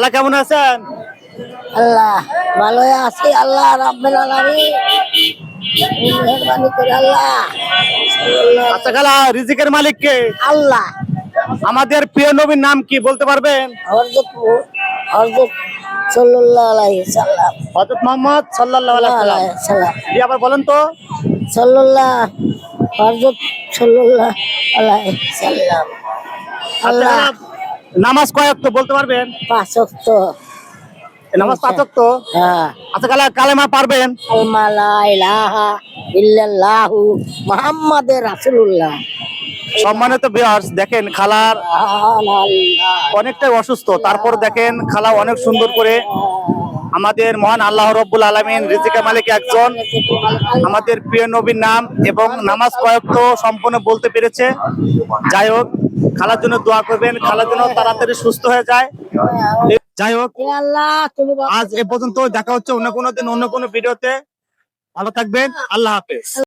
আল্লাহ কেমন আছেন? আল্লাহ ভালো আছি। আল্লাহ রাব্বুল আলামিন মেহেরবানি করে আল্লাহ আচ্ছা খালা, রিজিকের মালিক কে? আল্লাহ আমাদের প্রিয় নবীর নাম কি বলতে পারবেন? হযরত হযরত সাল্লাল্লাহু আলাইহি সাল্লাম হযরত মুহাম্মদ সাল্লাল্লাহু আলাইহি সাল্লাম। সাল্লাম জি, আবার বলেন তো। সাল্লাল্লাহ হযরত সাল্লাল্লাহু আলাইহি সাল্লাম। আচ্ছা আল্লাহ খালা, নামাজ কয় ওয়াক্ত বলতে পারবেন? পাঁচ ওয়াক্ত। নামাজ 5 ওয়াক্ত। হ্যাঁ। আচ্ছা খালা, কালেমা পারবেন? কালেমা লা ইলাহা ইল্লাল্লাহু মুহাম্মাদুর রাসূলুল্লাহ। সম্মানিত ভিউয়ার্স, দেখেন খালার অনেকটাই অসুস্থ, তারপর দেখেন খালা অনেক সুন্দর করে আমাদের মহান আল্লাহ রব্বুল আলামিন রিজিকের মালিক একজন, আমাদের প্রিয় নবীর নাম এবং নামাজ কয়েকট সম্পূর্ণ বলতে পেরেছে। যাই হোক, খালার জন্য দোয়া করবেন, খালার জন্য তাড়াতাড়ি সুস্থ হয়ে যায়। যাই হোক, আল্লাহ তুমি আজ এ পর্যন্ত। দেখা হচ্ছে অন্য কোনো দিন অন্য কোনো ভিডিওতে। ভালো থাকবেন। আল্লাহ হাফেজ।